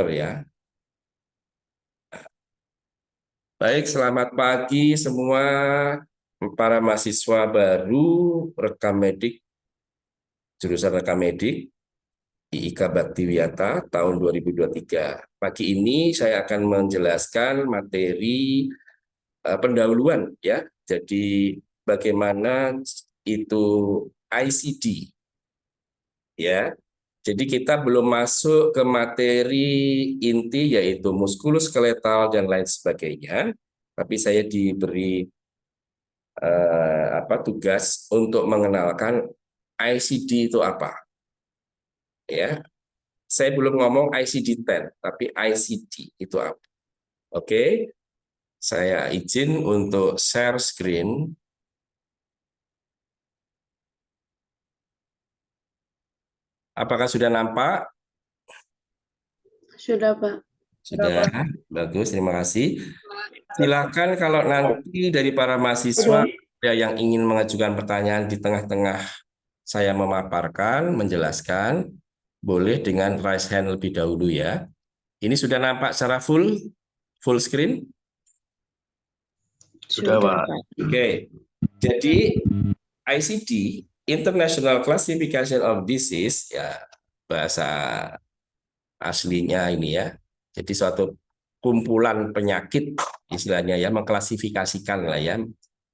ya. Baik, selamat pagi semua para mahasiswa baru rekam medik, jurusan rekam medik IIK Baktiwiyata tahun 2023. Pagi ini saya akan menjelaskan materi pendahuluan ya. Jadi bagaimana itu ICD ya. Jadi kita belum masuk ke materi inti yaitu muskuloskeletal dan lain sebagainya. Tapi saya diberi tugas untuk mengenalkan ICD itu apa. Ya, saya belum ngomong ICD-10, tapi ICD itu apa. Oke, saya izin untuk share screen. Apakah sudah nampak? Sudah, Pak. Sudah, bagus, terima kasih. Silakan kalau nanti dari para mahasiswa ada yang ingin mengajukan pertanyaan di tengah-tengah saya memaparkan, menjelaskan, boleh dengan raise hand lebih dahulu ya. Ini sudah nampak secara full screen? Sudah, Pak. Oke, jadi ICD, International Classification of Disease, ya bahasa aslinya ini ya. Jadi suatu kumpulan penyakit istilahnya ya, mengklasifikasikan lah ya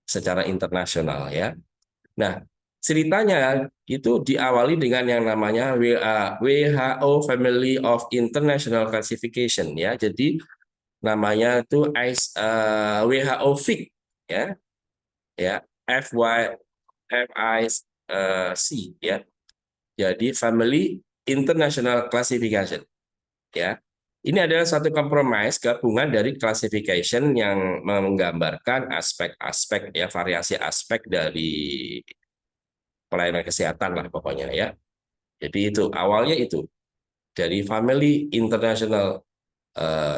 secara internasional ya. Nah, ceritanya itu diawali dengan yang namanya WHO Family of International Classification ya. Jadi namanya itu WHO FIC ya, ya FIC ya. Jadi Family International Classification ya. Ini adalah satu kompromis gabungan dari classification yang menggambarkan aspek-aspek ya, variasi aspek dari pelayanan kesehatan lah pokoknya ya. Jadi itu awalnya itu dari Family International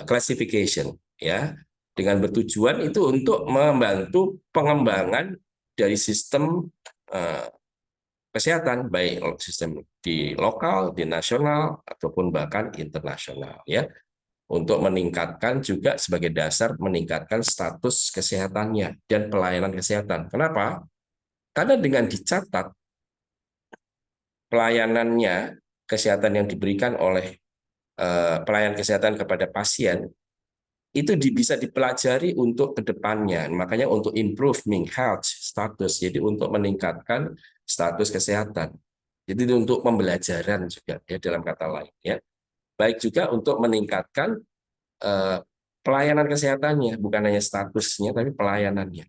Classification ya, dengan bertujuan itu untuk membantu pengembangan dari sistem uh, kesehatan baik sistem di lokal, di nasional ataupun bahkan internasional ya, untuk meningkatkan juga sebagai dasar meningkatkan status kesehatannya dan pelayanan kesehatan. Kenapa? Karena dengan dicatat pelayanannya kesehatan yang diberikan oleh pelayanan kesehatan kepada pasien itu bisa dipelajari untuk kedepannya. Makanya untuk improving health status, jadi untuk meningkatkan status kesehatan. Jadi untuk pembelajaran juga ya dalam kata lain ya. Baik juga untuk meningkatkan pelayanan kesehatannya, bukan hanya statusnya tapi pelayanannya.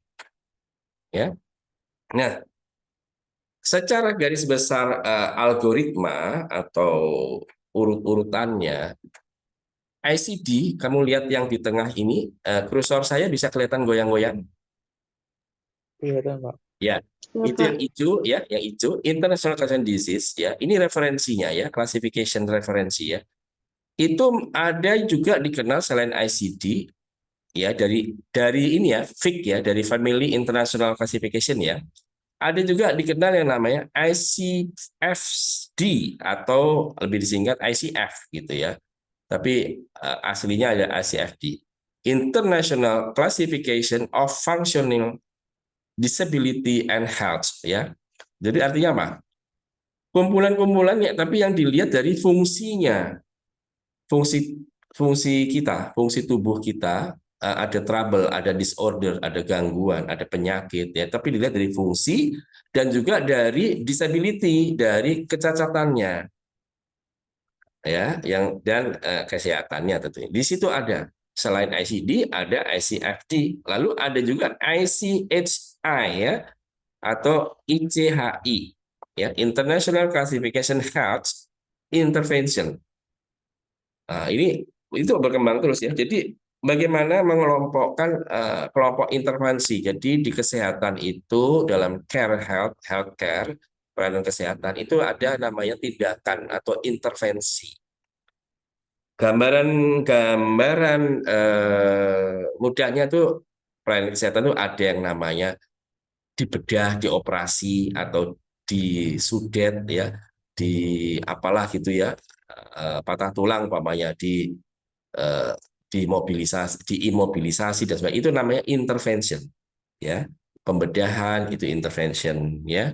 Ya. Nah, secara garis besar algoritma atau urut-urutannya ICD, kamu lihat yang di tengah ini, kursor saya bisa kelihatan goyang-goyang. Kelihatan, Pak. Ya, itu yang hijau ya, yang hijau International Classification Disease ya. Ini referensinya ya, classification referensi ya. Itu ada juga dikenal selain ICD ya, dari ini ya, FIC ya, dari Family International Classification ya. Ada juga dikenal yang namanya ICFD atau lebih disingkat ICF gitu ya. Tapi aslinya ada ICFD. International Classification of Functional Disability and Health ya. Jadi artinya apa? Kumpulan-kumpulan ya, tapi yang dilihat dari fungsinya, fungsi fungsi kita, fungsi tubuh kita, ada trouble, ada disorder, ada gangguan, ada penyakit ya, tapi dilihat dari fungsi dan juga dari disability, dari kecacatannya ya, yang dan kesehatannya tentunya. Di situ ada selain ICD ada ICFD, lalu ada juga ICHI ya atau ICHI ya, International Classification Health Intervention. Nah, ini itu berkembang terus ya. Jadi bagaimana mengelompokkan kelompok intervensi. Jadi di kesehatan itu dalam healthcare, pelayanan kesehatan itu ada namanya tindakan atau intervensi. Gambaran mudahnya tuh pelayanan kesehatan tuh ada yang namanya dibedah, dioperasi atau disudet ya, di apalah gitu ya, patah tulang umpamanya eh, diimobilisasi dan sebagainya. Itu namanya intervention, ya. Pembedahan itu intervention, ya.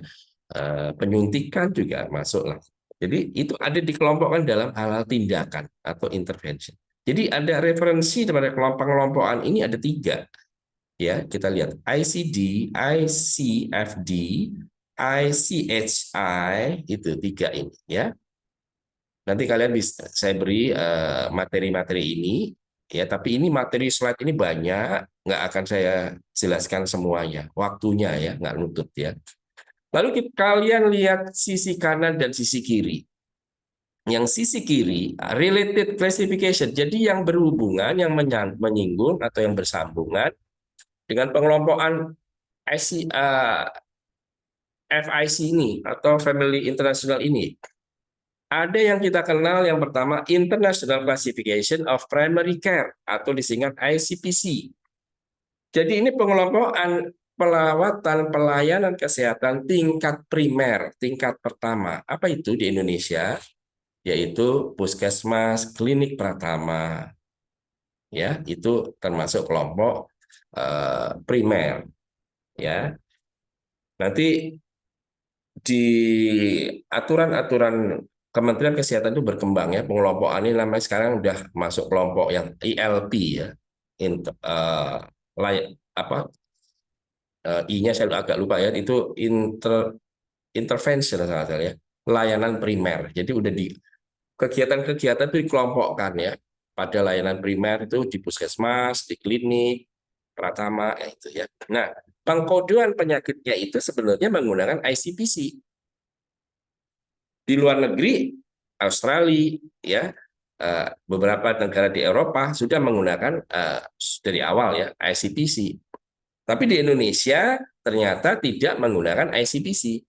Penyuntikan juga masuklah. Jadi itu ada dikelompokkan dalam hal-hal tindakan atau intervention. Jadi ada referensi daripada kelompok-kelompokan ini ada 3. Ya, kita lihat ICD, ICFD, ICHI itu 3 ini, ya. Nanti kalian bisa saya beri materi-materi ini, ya. Tapi ini materi slide ini banyak, nggak akan saya jelaskan semuanya. Waktunya ya nggak nutup ya. Lalu kalian lihat sisi kanan dan sisi kiri. Yang sisi kiri related classification, jadi yang berhubungan, yang menyinggung atau yang bersambungan dengan pengelompokan FIC ini atau Family International ini. Ada yang kita kenal yang pertama International Classification of Primary Care atau disingkat ICPC. Jadi ini pengelompokan pelawatan pelayanan kesehatan tingkat primer, tingkat pertama. Apa itu di Indonesia? Yaitu puskesmas, klinik pratama. Ya, itu termasuk kelompok primer, ya. Nanti di aturan-aturan Kementerian Kesehatan itu berkembang ya, pengelompokan ini namanya sekarang udah masuk kelompok yang ILP ya. Apa I-nya saya agak lupa ya, itu intervention salah ya. Layanan primer. Jadi udah di kegiatan-kegiatan itu dikelompokkan ya. Pada layanan primer itu di puskesmas, di klinik, pratama itu ya. Nah, pengkodean penyakitnya itu sebenarnya menggunakan ICPC. Di luar negeri, Australia, ya, beberapa negara di Eropa sudah menggunakan dari awal ya ICPC. Tapi di Indonesia ternyata tidak menggunakan ICPC.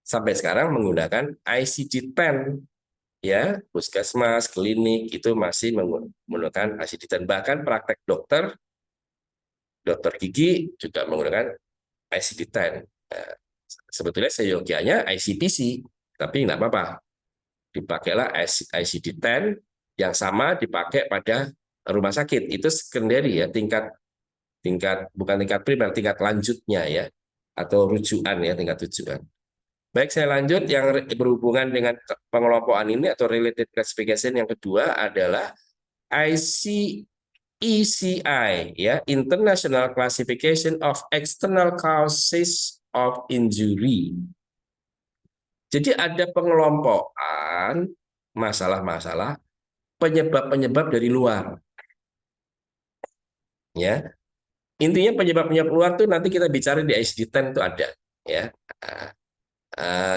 Sampai sekarang menggunakan ICD-10, ya, puskesmas, klinik itu masih menggunakan ICD-10. Bahkan praktek dokter gigi juga menggunakan ICD-10. Sebetulnya seyogianya ICPC, tapi nggak apa-apa. Dipakailah ICD-10 yang sama dipakai pada rumah sakit. Itu secondary ya, tingkat bukan tingkat primer, tingkat lanjutnya ya, atau rujukan ya, tingkat rujukan. Baik, saya lanjut yang berhubungan dengan pengelompokan ini atau related classification. Yang kedua adalah ICECI ya, International Classification of External Causes of Injury. Jadi ada pengelompokan masalah-masalah penyebab-penyebab dari luar. Ya. Intinya penyebab-penyebab luar tuh nanti kita bicara di ICD-10 itu ada ya.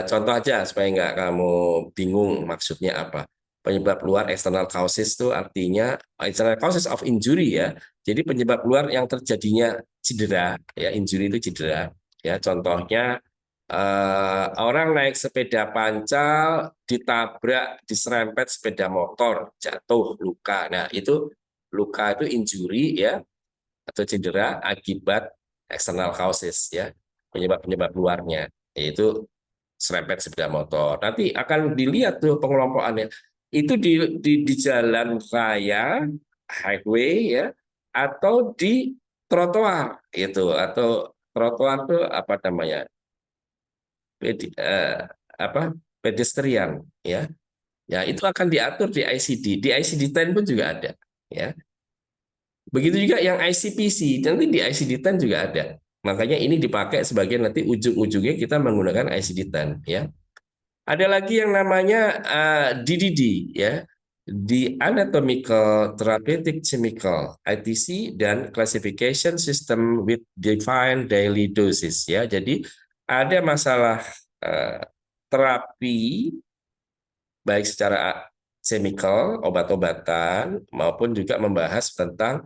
Contoh aja supaya nggak kamu bingung maksudnya apa. Penyebab luar external causes itu artinya external causes of injury ya. Jadi penyebab luar yang terjadinya cedera ya, injury itu cedera. Ya, contohnya orang naik sepeda pancal ditabrak, diserempet sepeda motor, jatuh, luka. Nah, itu luka itu injury ya atau cedera akibat external causes ya, penyebab-penyebab luarnya, yaitu serempet sepeda motor. Nanti akan dilihat tuh pengelompokannya. Itu di jalan raya, highway ya, atau di trotoar itu, atau trotoar itu apa namanya? Apa? Pedestrian ya. Ya, itu akan diatur di ICD. Di ICD-10 pun juga ada ya. Begitu juga yang ICPC, nanti di ICD-10 juga ada. Makanya ini dipakai sebagai nanti ujung-ujungnya kita menggunakan ICD-10 ya. Ada lagi yang namanya DDD ya, di Anatomical Therapeutic Chemical ITC dan Classification System with Defined Daily Doses ya. Jadi ada masalah terapi baik secara chemical, obat-obatan maupun juga membahas tentang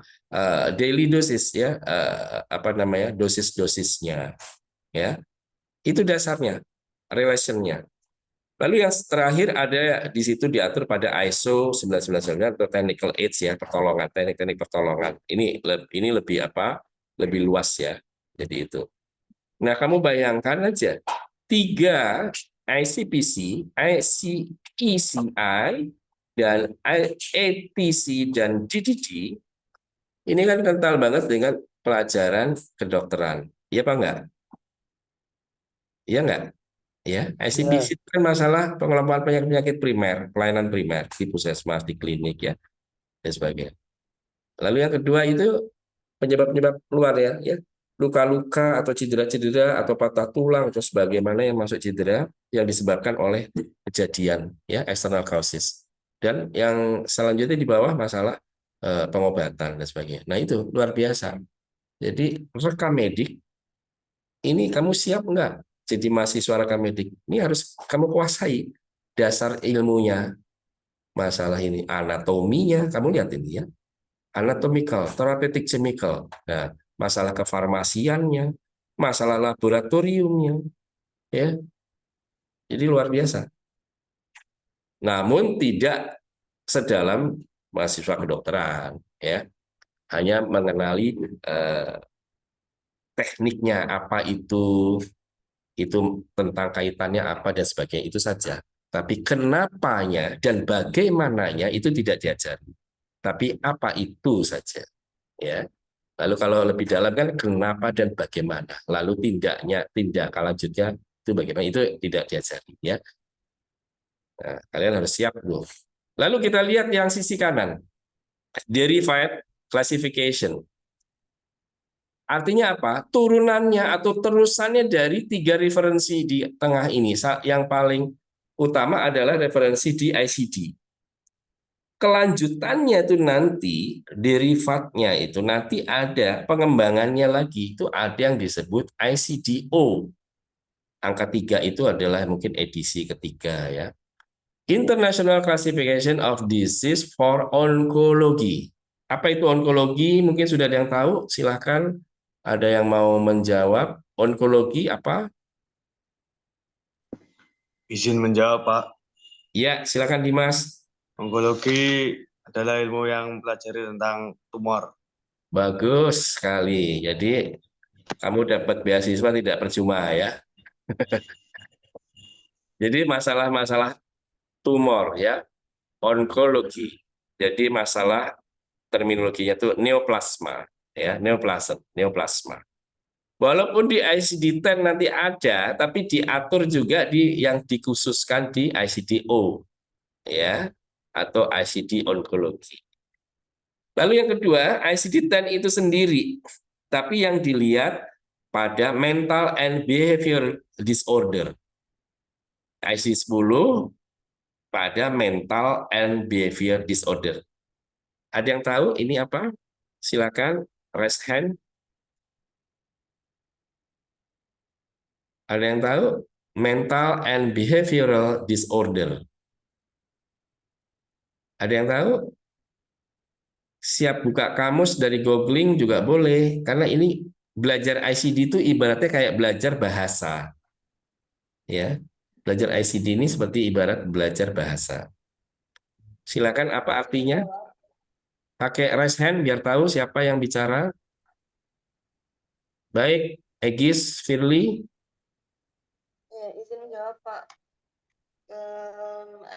daily dosis ya, apa namanya, dosis-dosisnya ya. Itu dasarnya, relationnya. Lalu yang terakhir ada di situ diatur pada ISO 999 atau technical aids ya, pertolongan, teknik-teknik pertolongan. Ini lebih apa? Lebih luas ya. Jadi itu. Nah, kamu bayangkan aja 3 ICPC, ICECI Dan ATC dan DDD ini kan kental banget dengan pelajaran kedokteran. Iya apa enggak? Iya enggak? Ya, ICPC Ya, itu kan masalah pengelolaan penyakit primer, pelayanan primer di puskesmas, di klinik ya, dan sebagainya. Lalu yang kedua itu penyebab-penyebab luar ya, luka-luka atau cedera-cedera atau patah tulang atau sebagaimana yang masuk cedera yang disebabkan oleh kejadian ya, external causes. Dan yang selanjutnya di bawah masalah pengobatan dan sebagainya. Nah itu luar biasa. Jadi rekam medik ini kamu siap nggak jadi mahasiswa rekam medik? Ini harus kamu kuasai dasar ilmunya, masalah ini anatominya, kamu lihat ini ya, anatomical, therapeutic chemical, nah, masalah kefarmasiannya, masalah laboratoriumnya, ya, jadi luar biasa. Namun tidak sedalam mahasiswa kedokteran, ya, hanya mengenali tekniknya apa itu tentang kaitannya apa dan sebagainya itu saja. Tapi kenapanya dan bagaimananya itu tidak diajari. Tapi apa itu saja, ya. Lalu kalau lebih dalam kan kenapa dan bagaimana. Lalu tindak lanjutnya itu bagaimana itu tidak diajari, ya. Nah, kalian harus siap dulu. Lalu kita lihat yang sisi kanan, derived classification. Artinya apa? Turunannya atau terusannya dari tiga referensi di tengah ini. Yang paling utama adalah referensi di ICD. Kelanjutannya itu nanti, derivatnya itu nanti ada pengembangannya lagi. Itu ada yang disebut ICDO. Angka 3 itu adalah mungkin edisi ketiga ya. International Classification of Disease for Oncology. Apa itu onkologi? Mungkin sudah ada yang tahu. Silahkan. Ada yang mau menjawab? Onkologi apa? Izin menjawab, Pak. Ya, silakan Dimas. Onkologi adalah ilmu yang mempelajari tentang tumor. Bagus sekali. Jadi kamu dapat beasiswa tidak percuma ya. Jadi masalah-masalah tumor ya, onkologi. Jadi masalah terminologinya itu neoplasma ya, neoplasma. Walaupun di ICD-10 nanti ada, tapi diatur juga di yang dikhususkan di ICD-O ya, atau ICD onkologi. Lalu yang kedua, ICD-10 itu sendiri, tapi yang dilihat pada mental and behavior disorder. ICD-10 pada mental and behavior disorder. Ada yang tahu ini apa? Silakan raise hand. Ada yang tahu? Mental and behavioral disorder. Ada yang tahu? Siap buka kamus dari googling juga boleh. Karena ini belajar ICD itu ibaratnya kayak belajar bahasa. Ya, belajar ICD ini seperti ibarat belajar bahasa. Silakan apa artinya? Pakai raise hand biar tahu siapa yang bicara. Baik, Egis, Firly. Ya, izin menjawab, Pak.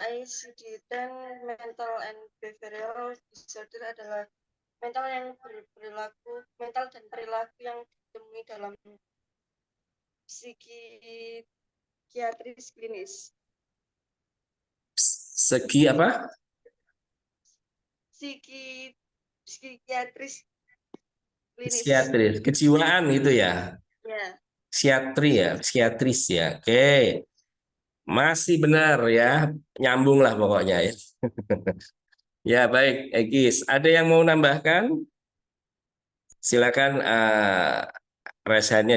ICD-10 mental and behavioral disorder adalah mental dan perilaku yang ditemui dalam psikiatris klinis. Segi apa? Psikiatris klinis. Psikiatris, kejiwaan itu ya. Ya. Psikiatris ya. Oke. Masih benar ya. Nyambung lah pokoknya ya. Ya, baik, Egis. Ada yang mau nambahkan? Silakan raise-nya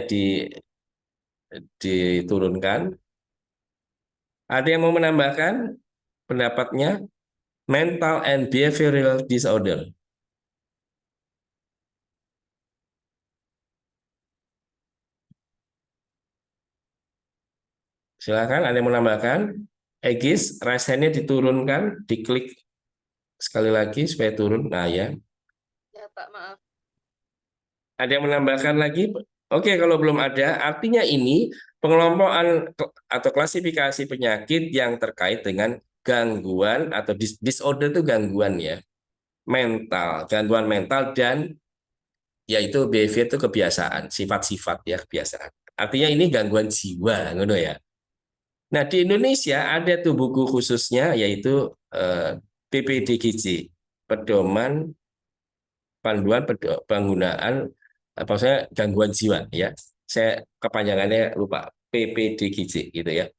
diturunkan. Ada yang mau menambahkan pendapatnya? Mental and behavioral disorder. Silakan, ada yang mau menambahkan? Egis, raise-nya diturunkan, diklik sekali lagi supaya turun. Nah ya. Ya, Pak, maaf. Ada yang menambahkan lagi? Oke, kalau belum ada, artinya ini pengelompokan atau klasifikasi penyakit yang terkait dengan gangguan atau disorder itu gangguan ya, mental, gangguan mental dan yaitu behavior itu kebiasaan, sifat-sifat ya kebiasaan. Artinya ini gangguan jiwa, ngono ya. Nah, di Indonesia ada tuh buku khususnya yaitu PPDGJ, Pedoman Panduan Penggunaan apa saya gangguan jiwa ya. Saya kepanjangannya lupa, PPDGJ gitu ya.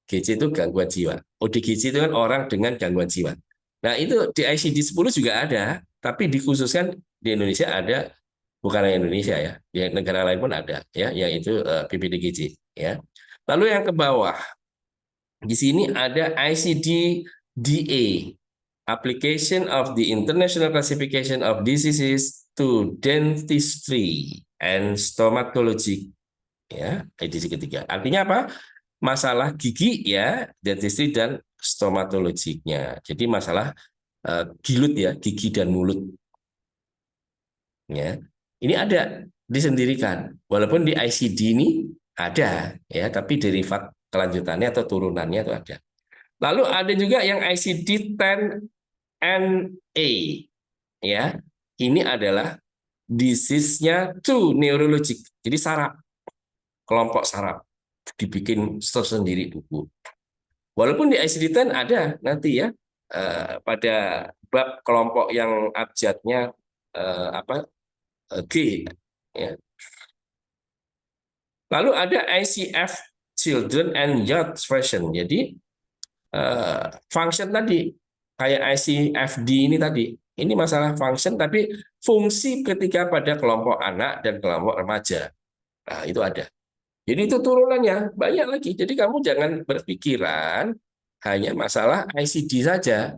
GJ itu gangguan jiwa. ODGJ itu kan orang dengan gangguan jiwa. Nah, itu di ICD-10 juga ada, tapi dikhususkan di Indonesia ada, bukan hanya Indonesia ya, di negara lain pun ada ya, yaitu PPDGJ ya. Lalu yang ke bawah di sini ada ICD-DA, Application of the International Classification of Diseases to Dentistry and Stomatology. Ya, edisi ketiga. Artinya apa? Masalah gigi ya, dentistry dan stomatologinya. Jadi masalah gilut ya, gigi dan mulut. Ya. Ini ada disendirikan. Walaupun di ICD ini ada ya, tapi derivat kelanjutannya atau turunannya itu ada. Lalu ada juga yang ICD-10NA ya. Ini adalah disease-nya to neurologic. Jadi saraf, kelompok saraf dibikin tersendiri buku. Walaupun di ICD-10 ada nanti ya pada bab kelompok yang abjadnya G ya. Lalu ada ICF Children and Youth version. Jadi function tadi kayak ICFD ini tadi. Ini masalah function tapi fungsi ketika pada kelompok anak dan kelompok remaja. Nah, itu ada. Jadi itu turunannya banyak lagi. Jadi kamu jangan berpikiran hanya masalah ICD saja.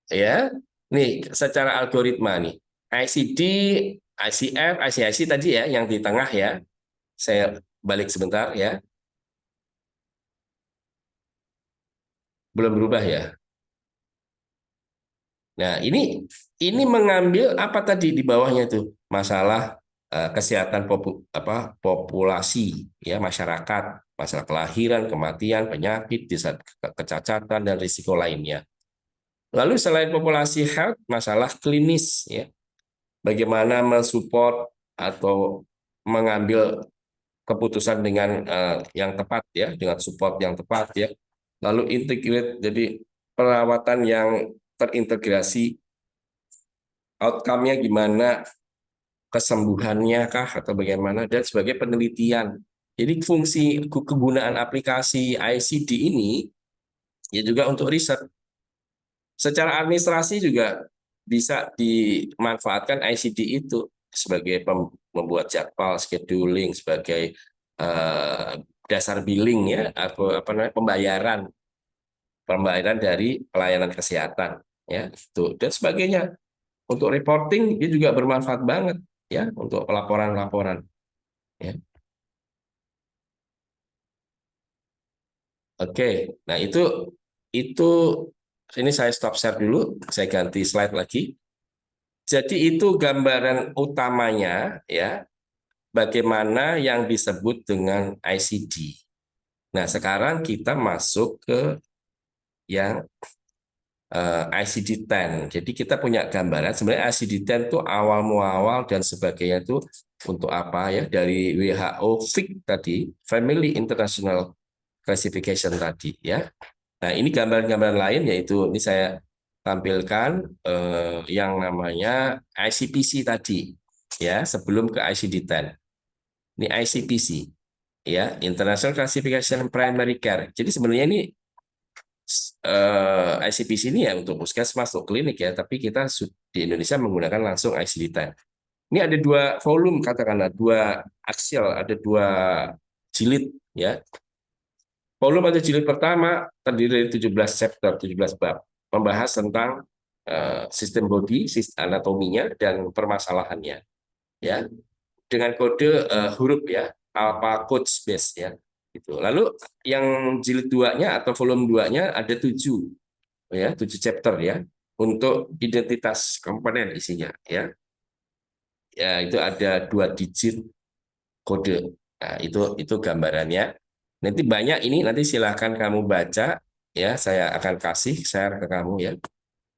Ya. Nih, secara algoritma nih. ICD, ICF, ICIC tadi ya yang di tengah ya. Saya balik sebentar ya. Belum berubah ya. Nah, ini mengambil apa tadi di bawahnya itu? Masalah kesehatan populasi ya masyarakat, masalah kelahiran, kematian, penyakit, kecacatan dan risiko lainnya. Lalu selain populasi health, masalah klinis ya. Bagaimana mensupport atau mengambil keputusan dengan yang tepat ya, dengan support yang tepat ya. Lalu integrate jadi perawatan yang terintegrasi, outcome-nya gimana, kesembuhannya kah atau bagaimana, dan sebagai penelitian. Jadi fungsi kegunaan aplikasi ICD ini ya juga untuk riset. Secara administrasi juga bisa dimanfaatkan ICD itu sebagai membuat jadwal, scheduling, sebagai dasar billing ya, atau pembayaran dari pelayanan kesehatan ya itu dan sebagainya. Untuk reporting dia juga bermanfaat banget ya untuk laporan-laporan ya. Oke, nah itu ini saya stop share dulu, saya ganti slide lagi. Jadi itu gambaran utamanya ya bagaimana yang disebut dengan ICD. Nah, sekarang kita masuk ke yang ICD-10. Jadi kita punya gambaran sebenarnya ICD-10 itu awal muawal dan sebagainya itu untuk apa ya, dari WHO FIC tadi, Family International Classification tadi ya. Nah, ini gambaran-gambaran lain yaitu ini saya tampilkan yang namanya ICPC tadi ya, sebelum ke ICD-10. Ini ICPC ya, International Classification Primary Care. Jadi sebenarnya ini ICPC ini ya untuk puskesmas, untuk klinik ya, tapi kita di Indonesia menggunakan langsung ICD-10. Ini ada dua volume, katakanlah dua aksial, ada dua jilid ya. Volume atau jilid pertama terdiri dari 17 chapter, 17 bab, membahas tentang sistem body, anatominya dan permasalahannya ya. Dengan kode huruf ya, alpha codes base ya. Gitu. Lalu yang jilid 2-nya atau volume 2-nya ada 7 ya, 7 chapter ya untuk identitas komponen isinya ya. Ya, itu ada 2 digit kode. Nah, itu gambarannya. Nanti banyak ini nanti silakan kamu baca ya, saya akan kasih share ke kamu ya.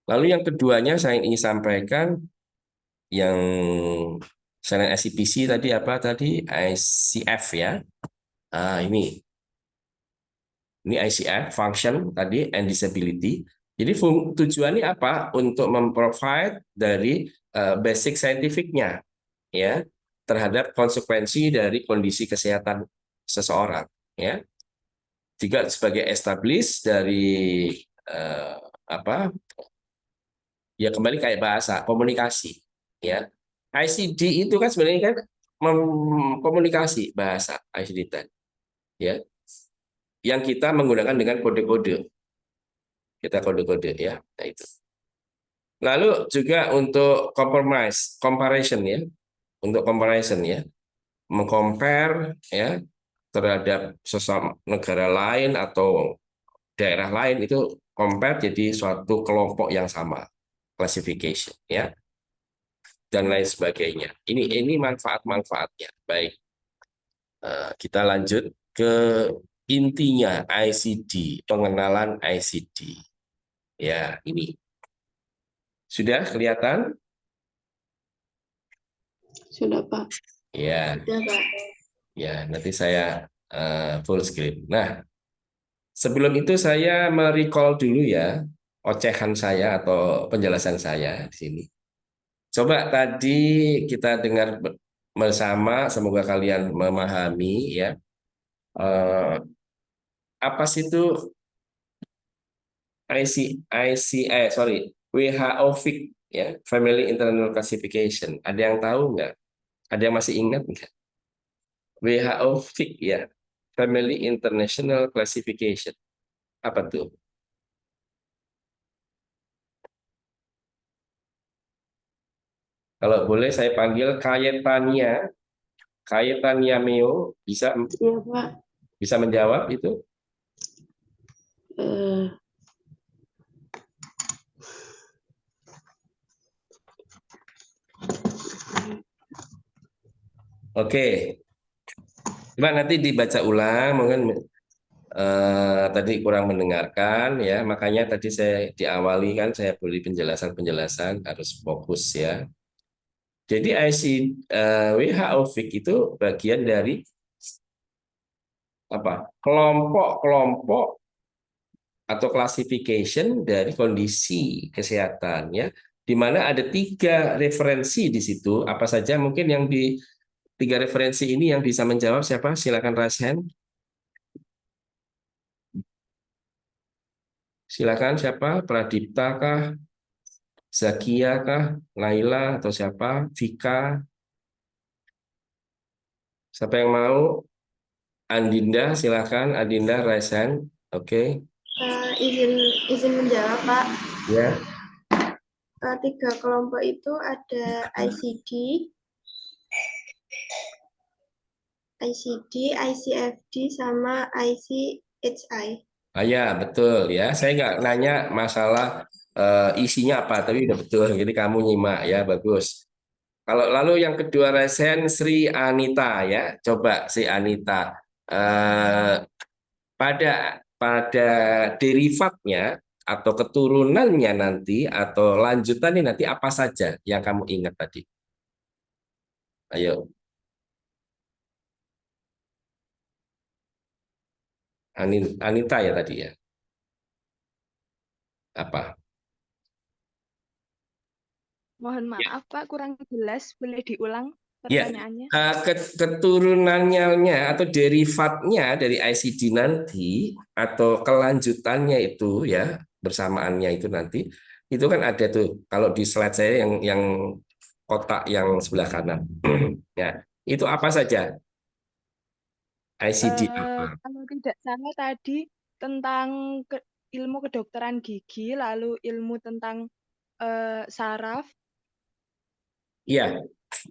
Lalu yang keduanya saya ingin sampaikan yang selain SCPC tadi apa tadi ICF ya. Ini ICF function tadi and disability. Jadi tujuannya apa? Untuk memprovide dari basic scientificnya ya terhadap konsekuensi dari kondisi kesehatan seseorang ya. Juga sebagai establish dari apa? Ya kembali kayak bahasa komunikasi ya. ICD itu kan sebenarnya kan komunikasi bahasa ICD tadi ya yang kita menggunakan dengan kode-kode. Kita kode-kode ya. Nah, itu. Lalu juga untuk comparison ya. Untuk comparison ya. Mengcompare ya terhadap sesama negara lain atau daerah lain itu compare jadi suatu kelompok yang sama. Classification ya. Dan lain sebagainya. Ini manfaat-manfaatnya. Baik. Kita lanjut ke intinya ICD, pengenalan ICD. Ya, ini. Sudah kelihatan? Sudah, Pak. Ya, Sudah, Pak. ya. Nanti saya full screen. Nah, sebelum itu saya merecall dulu ya ocehan saya atau penjelasan saya di sini. Coba tadi kita dengar bersama, semoga kalian memahami ya. Apa sih itu WHO FIC ya, Family Internal Classification. Ada yang tahu nggak? Ada yang masih ingat nggak? WHO FIC ya, Family International Classification. Apa tuh? Kalau boleh saya panggil Cayetania Meo, bisa Iya, Pak. bisa menjawab itu? Eh, Oke. Coba nanti dibaca ulang, mungkin tadi kurang mendengarkan ya, makanya tadi saya diawali kan saya beri penjelasan-penjelasan harus fokus ya. Jadi WHO FIC itu bagian dari apa? Kelompok-kelompok atau classification dari kondisi kesehatan ya, di mana ada 3 referensi di situ. Apa saja mungkin yang di 3 referensi ini yang bisa menjawab siapa? Silakan raise hand. Silakan siapa? Pradipta kah? Zakia kah? Laila atau siapa? Vika? Siapa yang mau? Andinda, silakan. Andinda, raise hand. Oke. Izin menjawab, Pak. Ya. 3 kelompok itu ada ICD, ICFD, sama ICHI. Ya, betul ya. Saya nggak nanya masalah isinya apa, tapi udah betul. Jadi kamu nyimak ya, bagus. Kalau lalu yang kedua resen Sri Anita ya, coba Sri Anita pada derivatnya atau keturunannya nanti atau lanjutannya nanti apa saja yang kamu ingat tadi? Ayo, Anita ya tadi ya. Apa? Mohon maaf, Pak, kurang jelas. Boleh diulang Ya, pertanyaannya? keturunannya atau derivatnya dari ICD nanti atau kelanjutannya itu ya bersamaannya itu nanti itu kan ada tuh kalau di slide saya yang kotak yang sebelah kanan ya itu apa saja ICD apa? Kalau tidak salah tadi tentang ilmu kedokteran gigi, lalu ilmu tentang saraf. Iya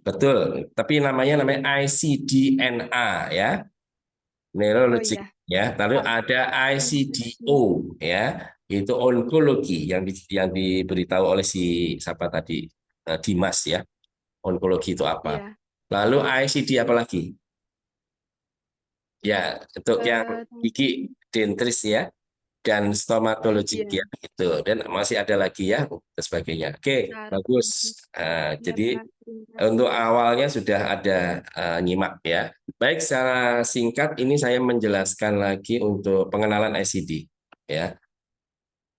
betul tapi namanya ICDNA ya neurologic Oh iya, ya lalu ada ICDO ya itu onkologi yang diberitahu oleh si siapa tadi Dimas ya onkologi itu apa iya. lalu ICD apa lagi ya untuk yang Tentang gigi dentris ya dan stomatologi Iya. ya itu, dan masih ada lagi ya dan sebagainya. Oke, Satu. bagus. Iya, Jadi Pak. Terima kasih. untuk awalnya sudah ada nyimak ya. Baik, secara singkat ini saya menjelaskan lagi untuk pengenalan ICD ya.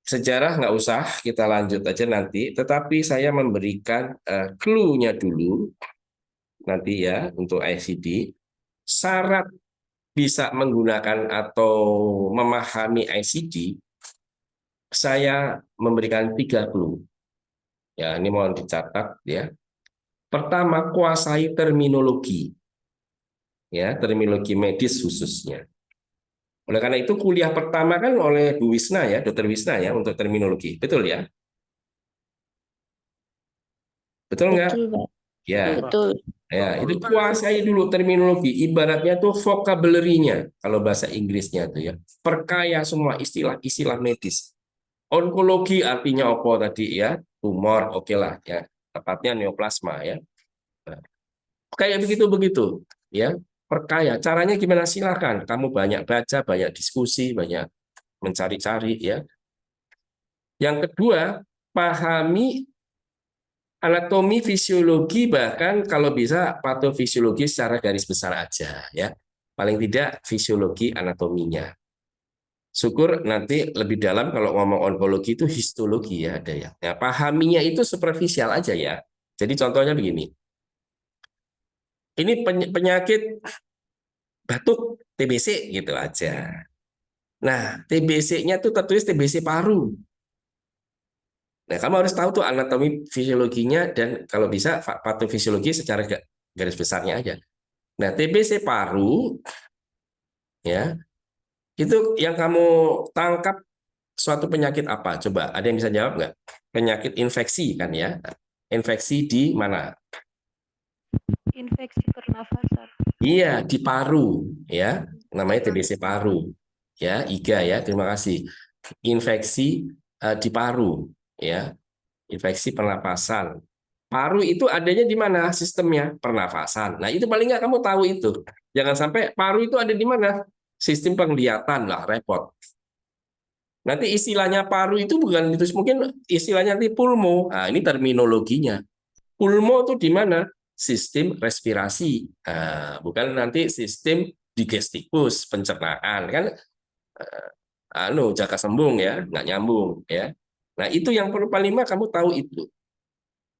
Sejarah nggak usah, kita lanjut aja nanti. Tetapi saya memberikan clue-nya dulu nanti ya untuk ICD. Syarat bisa menggunakan atau memahami ICD, saya memberikan 3 clue. Ya, ini mohon dicatat ya. Pertama, kuasai terminologi. Ya, terminologi medis khususnya. Oleh karena itu kuliah pertama kan oleh Bu Wisna ya, Dr. Wisna ya untuk terminologi. Betul ya? Betul nggak? Betul, Pak. Ya, Betul. ya, itu kuasai dulu terminologi. Ibaratnya tuh vocabulary-nya kalau bahasa Inggrisnya tuh ya. Perkaya semua istilah-istilah medis. Onkologi artinya apa tadi ya? Tumor, oke lah ya. Tepatnya neoplasma ya. Nah, kayak begitu-begitu ya. Perkaya. Caranya gimana? Silakan. Kamu banyak baca, banyak diskusi, banyak mencari-cari ya. Yang kedua, pahami anatomi, fisiologi, bahkan kalau bisa patofisiologi secara garis besar aja ya. Paling tidak fisiologi anatominya. Syukur nanti lebih dalam kalau ngomong onkologi itu histologi ya ada ya. Nah, pahaminya itu superficial aja ya. Jadi contohnya begini. Ini penyakit batuk TBC gitu aja. Nah, TBC-nya tuh tertulis TBC paru. Nah, kamu harus tahu tuh anatomi fisiologinya dan kalau bisa patofisiologi secara garis besarnya aja. Nah, TBC paru ya, itu yang kamu tangkap suatu penyakit apa? Coba, ada yang bisa jawab nggak? Penyakit infeksi kan ya? Infeksi di mana? Infeksi pernafasan. Iya, di paru ya. Namanya TBC paru. Ya, IGA ya. Terima kasih. Infeksi di paru ya. Infeksi pernapasan. Paru itu adanya di mana sistemnya? Pernafasan. Nah, itu paling nggak kamu tahu itu. Jangan sampai paru itu ada di mana? Sistem penglihatan lah, repot. Nanti istilahnya paru itu bukan itu, mungkin istilahnya nanti pulmo. Nah, ini terminologinya. Pulmo itu di mana? Sistem respirasi. Nah, bukan nanti sistem digestivus, pencernaan. Kan jaka sembung ya, nggak nyambung ya. Nah, itu yang perlu paling lima kamu tahu itu.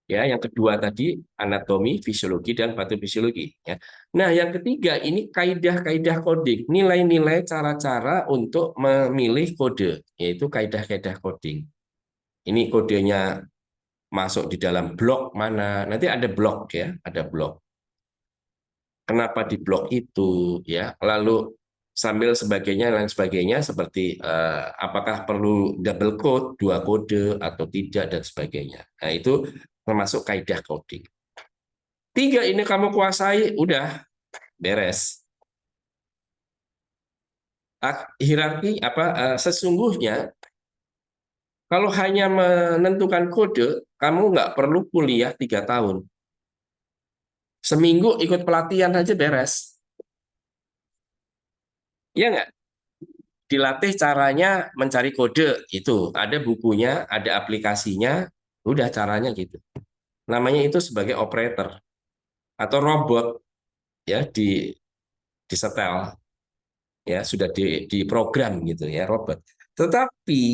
Ya, yang kedua tadi anatomi, fisiologi dan patofisiologi ya. Nah, yang ketiga ini kaidah-kaidah coding, nilai-nilai cara-cara untuk memilih kode, yaitu kaidah-kaidah coding. Ini kodenya masuk di dalam blok mana? Nanti ada blok ya, ada blok. Kenapa di blok itu ya? Lalu sambil sebagainya lain sebagainya seperti apakah perlu double code, 2 kode atau tidak dan sebagainya. Nah, itu termasuk kaidah coding. 3 ini kamu kuasai, udah beres. Hierarki sesungguhnya kalau hanya menentukan kode, kamu nggak perlu kuliah 3 tahun. Seminggu ikut pelatihan aja beres. Iya nggak? Dilatih caranya mencari kode, itu ada bukunya, ada aplikasinya, udah caranya gitu. Namanya itu sebagai operator atau robot ya di setel ya sudah diprogram gitu ya robot. Tetapi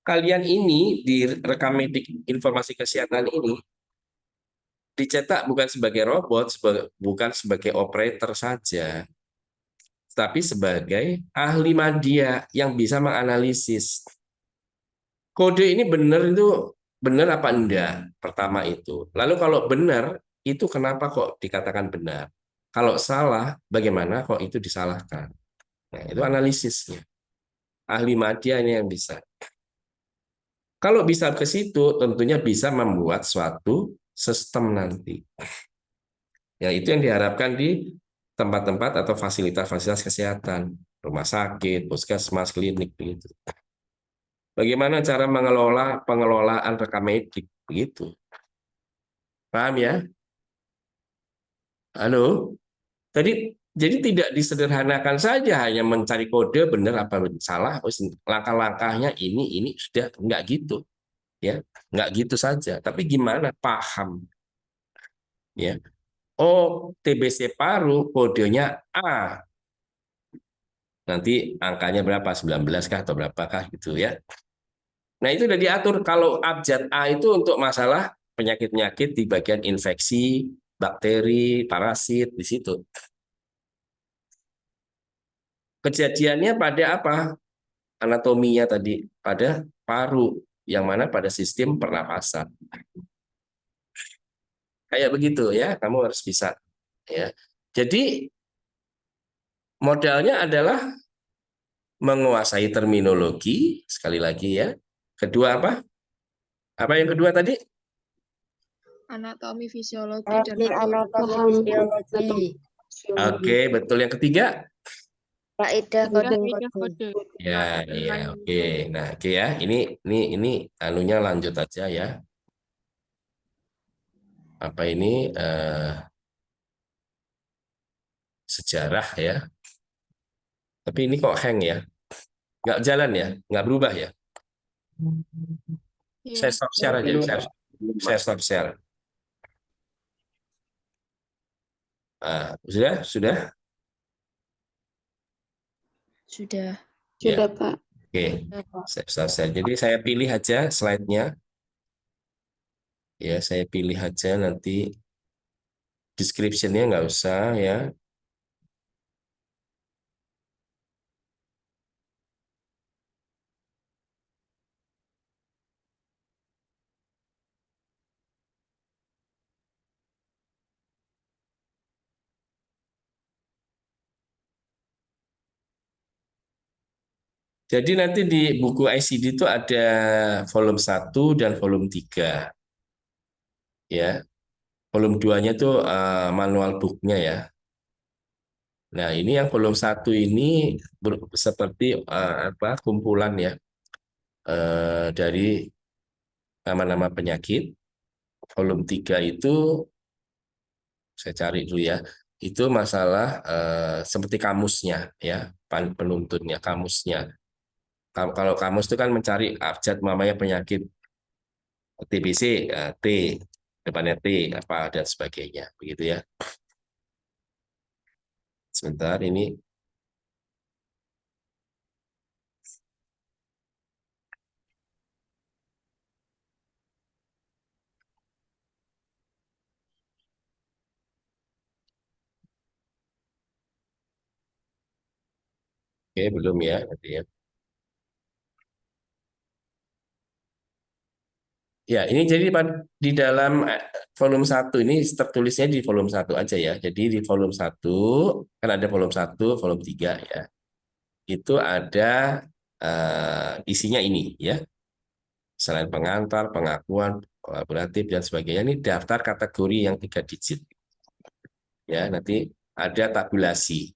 kalian ini di rekam medik informasi kesehatan ini dicetak bukan sebagai robot, bukan sebagai operator saja, tapi sebagai ahli media yang bisa menganalisis kode ini benar apa enggak. Pertama itu. Lalu kalau benar, itu kenapa kok dikatakan benar? Kalau salah, bagaimana kok itu disalahkan? Nah, itu analisisnya. Ahli media ini yang bisa. Kalau bisa ke situ, tentunya bisa membuat suatu sistem nanti. Ya, itu yang diharapkan di tempat-tempat atau fasilitas-fasilitas kesehatan, rumah sakit, puskesmas, klinik, begitu. Bagaimana cara mengelola pengelolaan rekam medik, begitu. Paham ya? Halo? Tadi Jadi tidak disederhanakan saja hanya mencari kode benar apa salah, langkah-langkahnya ini sudah nggak gitu, ya, nggak gitu saja. Tapi gimana paham, ya? Oh, TBC paru kodenya A, nanti angkanya berapa? 19 kah atau berapakah gitu ya? Nah itu udah diatur. Kalau abjad A itu untuk masalah penyakit-penyakit di bagian infeksi, bakteri, parasit di situ. Kejadiannya pada apa? Anatominya tadi pada paru, yang mana pada sistem pernapasan. Kayak begitu ya, kamu harus bisa. Ya. Jadi modalnya adalah menguasai terminologi, sekali lagi ya. Kedua apa? Apa yang kedua tadi? Anatomi, fisiologi, dan Paham fisiologi, Oke, betul. Yang ketiga? kaidah kode. Ya, ya, oke. Nah, oke ya. Ini anunya lanjut aja ya. Apa ini sejarah ya. Tapi ini kok hang ya? Nggak jalan ya? Nggak berubah ya? Saya stop share aja. Saya stop share. Sudah? Sudah? Sudah. Ya. Sudah, Pak. Oke. Saya stop share. Jadi saya pilih aja slide-nya. Ya, saya pilih aja nanti description-nya nggak usah ya. Jadi nanti di buku ICD itu ada volume 1 dan volume 3. Ya. Volume 2-nya itu manual book-nya ya. Nah, ini yang volume 1 ini seperti apa kumpulan ya dari nama-nama penyakit. Volume 3 itu saya cari dulu ya. Itu masalah seperti kamusnya ya, penuntunnya kamusnya. Kalau kamus itu kan mencari abjad namanya penyakit TBC, T, depannya T, apa dan sebagainya, begitu ya. Sebentar ini. Oke, belum ya, nanti ya. Ya, ini jadi di dalam volume 1 ini tertulisnya di volume 1 aja ya. Jadi di volume 1 kan ada volume 1, volume 3 ya. Itu ada isinya ini ya. Selain pengantar, pengakuan, kolaboratif dan sebagainya, ini daftar kategori yang 3 digit. Ya, nanti ada tabulasi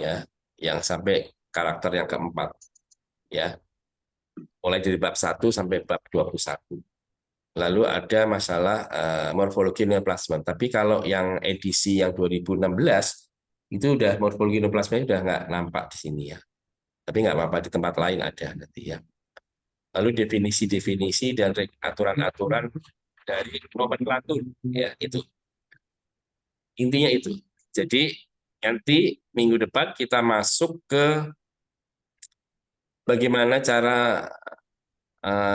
ya, yang sampai karakter yang keempat ya. Mulai dari bab 1 sampai bab 21. Lalu ada masalah morfologi neoplasma. Tapi kalau yang edisi yang 2016 itu udah morfologi neoplasma udah nggak nampak di sini ya. Tapi nggak apa-apa, di tempat lain ada nanti ya. Lalu definisi-definisi dan aturan-aturan dari nomenklatur ya itu. Intinya itu. Jadi nanti minggu depan kita masuk ke bagaimana cara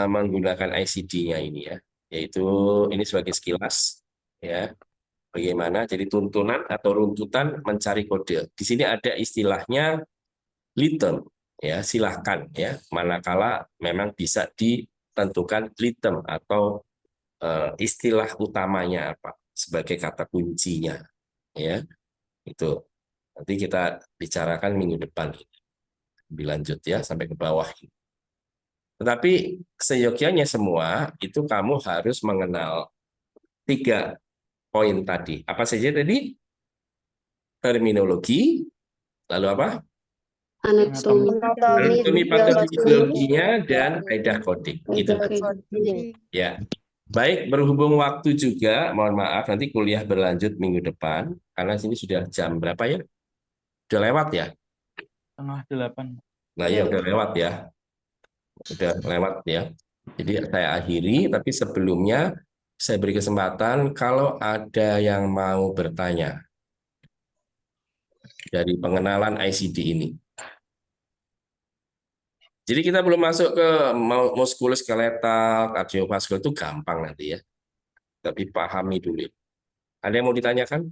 menggunakan ICD-nya ini ya. Yaitu ini sebagai sekilas ya. Bagaimana jadi tuntunan atau runtutan mencari kode. Di sini ada istilahnya lead term ya, silahkan ya. Manakala memang bisa ditentukan lead term atau istilah utamanya apa sebagai kata kuncinya ya. Itu nanti kita bicarakan minggu depan ini. Lebih lanjut ya sampai ke bawah ini. Tetapi seyogyanya semua itu kamu harus mengenal 3 poin tadi. Apa saja tadi? Terminologi, lalu apa? Anatomi. Anatomi patofisiologinya dan kaidah coding. Itu. Coding. Ya. Baik, berhubung waktu juga, mohon maaf nanti kuliah berlanjut minggu depan karena sini sudah jam berapa ya? Udah lewat ya? 7:30. Nah, ya udah lewat ya. Udah lewat ya. Jadi saya akhiri, tapi sebelumnya saya beri kesempatan kalau ada yang mau bertanya dari pengenalan ICD ini. Jadi kita belum masuk ke muskuloskeletal, kardiovaskular itu gampang nanti ya. Tapi pahami dulu. Ada yang mau ditanyakan?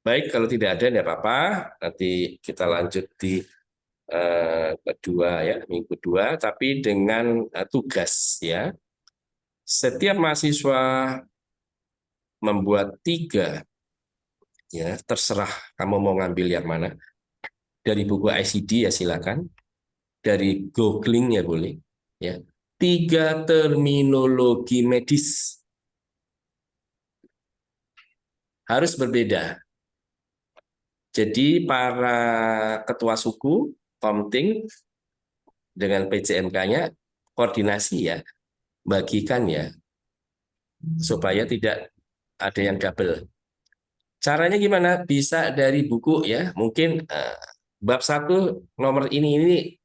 Baik, kalau tidak ada, tidak apa-apa. Nanti kita lanjut di kedua ya, minggu kedua, tapi dengan tugas ya. Setiap mahasiswa membuat 3, ya terserah kamu mau ngambil yang mana. Dari buku ICD ya silakan, dari googling ya boleh. Ya, 3 terminologi medis harus berbeda. Jadi para ketua suku, Komting dengan PJMK-nya koordinasi ya, bagikan ya, supaya tidak ada yang double. Caranya gimana? Bisa dari buku ya, mungkin bab 1 nomor ini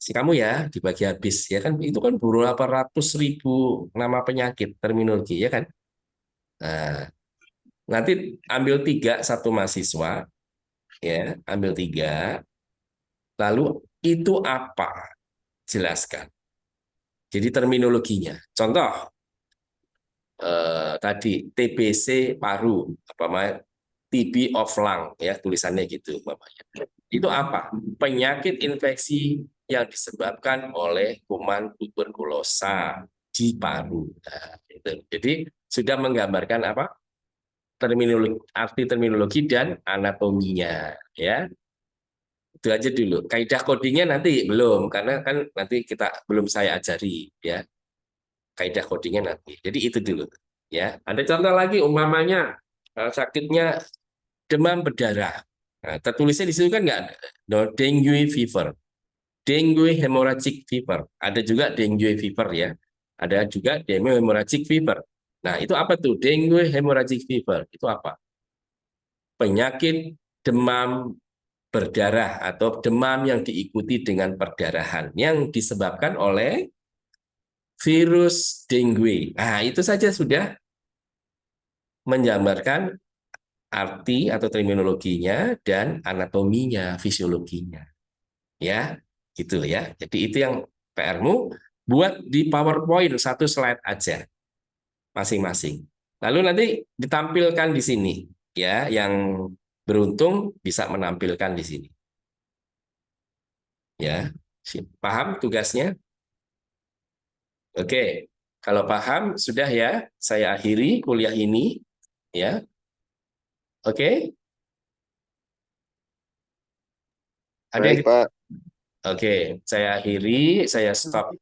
si kamu ya dibagi habis ya kan, itu kan berapa ratus ribu nama penyakit terminologi ya kan. Nah, nanti ambil 3 satu mahasiswa ya, ambil 3, lalu itu apa? Jelaskan. Jadi terminologinya. Contoh tadi TBC paru, apa namanya? TB of lung ya, tulisannya gitu Bapaknya. Itu apa? Penyakit infeksi yang disebabkan oleh kuman tuberkulosa di paru. Nah, itu. Jadi sudah menggambarkan apa? Terminologi, arti terminologi dan anatominya ya. Itu aja dulu. Kaidah codingnya nanti belum, karena kan nanti kita belum saya ajari ya. Kaidah codingnya nanti. Jadi itu dulu ya. Ada contoh lagi umpamanya sakitnya demam berdarah. Nah, tertulisnya di situ kan nggak ada. No, dengue fever, dengue hemorrhagic fever. Ada juga dengue fever ya. Ada juga dengue hemorrhagic fever. Nah, itu apa tuh? Dengue hemorrhagic fever. Itu apa? Penyakit demam berdarah atau demam yang diikuti dengan perdarahan yang disebabkan oleh virus dengue. Nah, itu saja sudah menjabarkan arti atau terminologinya dan anatominya, fisiologinya. Ya, gitu ya. Jadi itu yang PR-mu, buat di PowerPoint 1 slide aja masing-masing. Lalu nanti ditampilkan di sini ya, yang beruntung bisa menampilkan di sini. Ya, paham tugasnya? Oke, kalau paham sudah ya, saya akhiri kuliah ini ya. Oke? Ada yang Baik, Pak. Oke, saya akhiri, saya stop